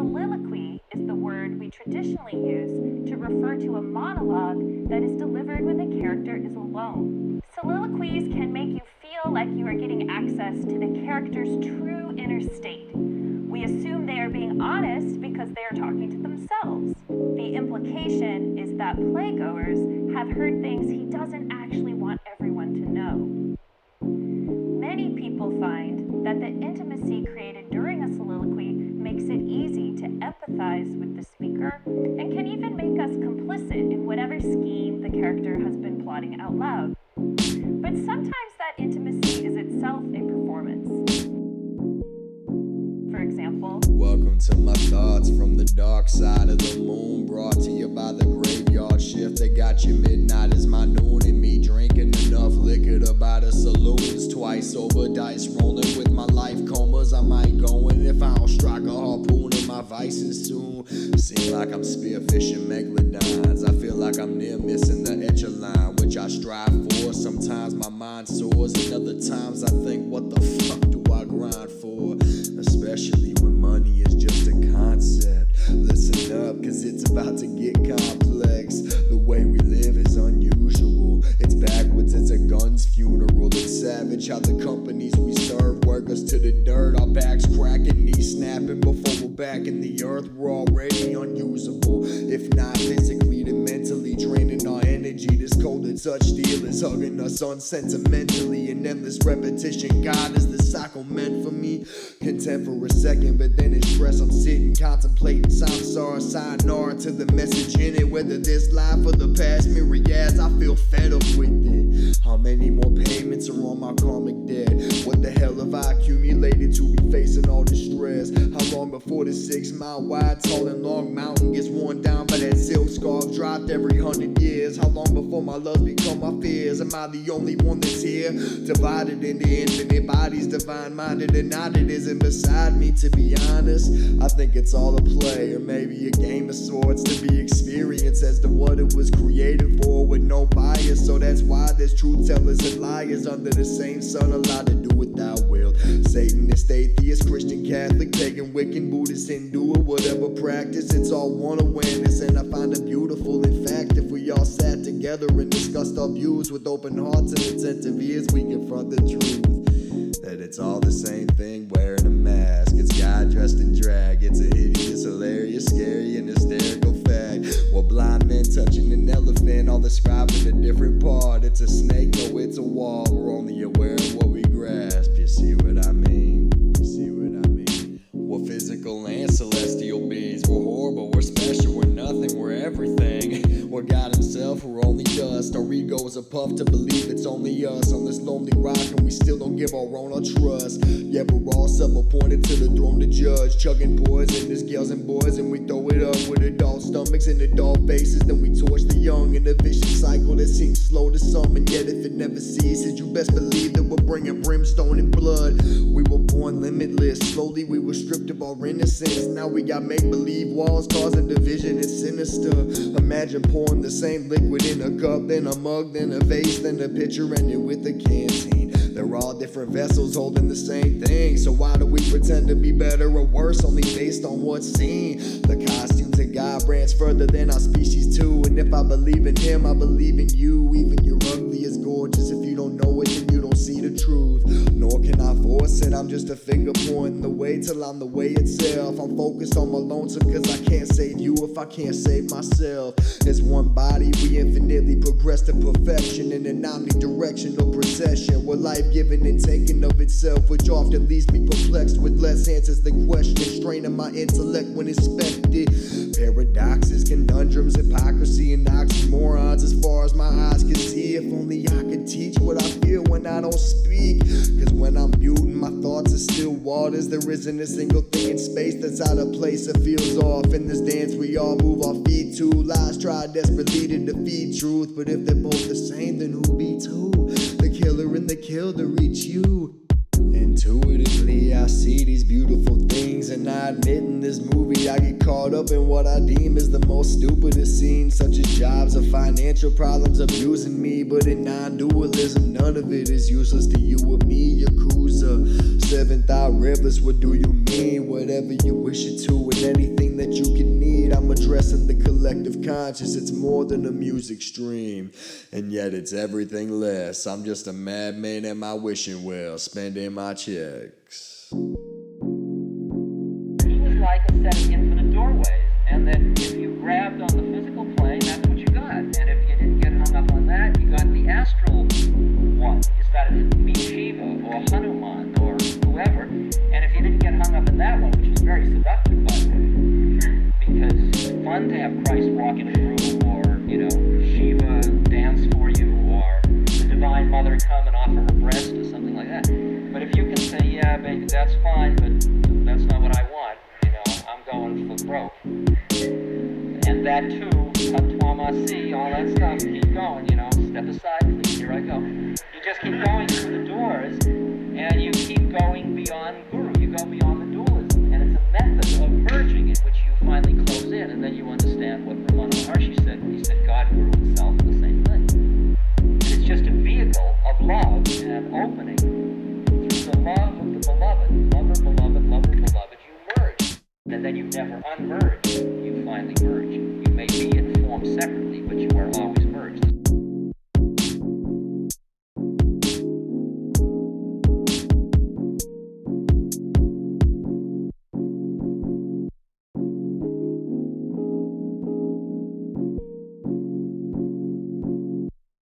Soliloquy is the word we traditionally use to refer to a monologue that is delivered when the character is alone. Soliloquies can make you feel like you are getting access to the character's true inner state. We assume they are being honest because they are talking to themselves. The implication is that playgoers have heard things he doesn't actually want everyone to know. Many people find that the intimacy created during a soliloquy makes it easy to empathize with the speaker and can even make us complicit in whatever scheme the character has been plotting out loud. But sometimes that intimacy is itself a performance. For example, welcome to my thoughts from the dark side of the moon, brought to you by the graveyard shift that got you midnight is my noon, and me drinking enough liquor to buy the saloons twice over, dice rolling with my life comas. I might go in if I don't strike a harpoon in my vices soon. Seem like I'm spearfishing megalodons. I feel like I'm near missing the echelon which I strive for. Sometimes my mind soars, and other times I think, what the fuck do I grind for? Especially when money is just a concept. Listen up, cause it's about to get complex. The way we live is unusual. It's backwards, it's a gun's funeral. It's savage how the companies we serve work us to the dirt. Our backs cracking, knees snapping before we're back in the earth. We're already unusable, if not physically then mentally, draining our energy. This colder touch steel is hugging us unsentimentally. An endless repetition, God, is the cycle meant for me? Content for a second, but then it's stress. I'm sitting contemplating samsara, sayonara to the message in it. Whether this life or the past myriads, I feel fed up with it. How many more payments are on my karmic debt? What the hell have I accumulated to be facing all this stress? How long before the 6 mile wide, tall and long mountain gets worn down by that silk scarf dropped every 100 years? How long before my loves become my fears? Am I the only one that's here? Divided into infinite bodies, divine-minded and not it isn't beside me, to be honest. I think it's all a play, or maybe a game of sorts to be experienced as to what it was created for, with no bias. So that's why there's truth tellers and liars under the same sun, allowed to do what thou wilt. Satanist, atheist, Christian, Catholic, pagan, Wiccan, Buddhist, Hindu, or whatever practice, it's all one awareness, and I find it beautiful. In fact, if we all sat together and discussed our views with open hearts and attentive ears, we confront the truth that it's all the same thing, wearing a mask. It's God dressed in drag. It's a hideous, hilarious, scary, and hysterical fact. While blind men touching an elephant, all describing a different part. It's a snake, no, it's a wall. We're only aware of what we grasp. You see what I mean? You see what I mean? We're physical and celestial beings. We're horrible, we're special, we're nothing, we're everything. We're God himself, we're only dust. Our ego is a puff to believe it's only us on this lonely rock, and we still don't give our own our trust. Yeah, we're all self-appointed to the throne to judge, chugging poison, there's girls and boys, and we throw it up with adult stomachs and adult faces. Then we torch the young in a vicious cycle that seems slow to some, and yet if it never ceases, you best believe that we're bringing brimstone and blood. We were born limitless, slowly we were stripped of our innocence. Now we got make-believe walls causing division, it's sinister. Imagine pouring the same liquid in a cup, then a mug, then a vase, then a pitcher, and it with a canteen. They're all different vessels holding the same thing, so why do we pretend to be better or worse only based on what's seen? The costumes and God branch further than our species too, and if I believe in him, I believe in you. Even your ugly is gorgeous. If you don't know it, then you don't see the truth, nor can I force it. I'm just a finger pointing the way till I'm the way itself. I'm focused on my lonesome cause I can't save you if I can't save myself. As one body we infinitely progress to perfection in an omnidirectional procession, where life giving and taking of itself, which often leaves me perplexed with less answers than questions, straining my intellect when inspected. Paradoxes, conundrums, hypocrisy, and oxymorons as far as my eyes can see. If only I could teach what I feel when I don't speak, cause when I'm muting my thoughts are still waters. There isn't a single thing in space that's out of place or feels off. In this dance we all move our feet to. Lies try desperately to defeat truth, but if they're both the same, then who beats who? The killer and the killed to reach you. Intuitively I see these beautiful things, and I admit in this movie I get caught up in what I deem is the most stupidest scenes, such as jobs or financial problems abusing me. But in non-dualism, none of it is useless to you or me. Yakuza, seventh eye rivers, what do you mean? Whatever you wish it to, and anything addressing the collective conscious. It's more than a music stream, and yet it's everything less. I'm just a madman at my wishing well, spending my checks. He was like a set of infinite doorways, and that if you grabbed on the physical plane, that's what you got. And if you didn't get hung up on that, you got the astral one. You started to meet Shiva or Hanuman or whoever. And if you didn't get hung up in that one, which is very seductive, by the way, because it's fun to have Christ walk in a room, or, Shiva dance for you, or the Divine Mother come and offer her breast or something like that. But if you can say, yeah, baby, that's fine, but that's not what I want, I'm going for broke. And that too, Tatwamasi, all that stuff, keep going, step aside, please, here I go. You just keep going through the doors, and you keep going beyond Guru, you go beyond the dualism, and it's a method of merging in which you finally close in, and then you understand what Ramana Maharshi said when he said God, Guru, and Self are the same thing. And it's just a vehicle of love and opening through the love of the beloved, lover, beloved, you merge, and then you never unmerge, you finally merge.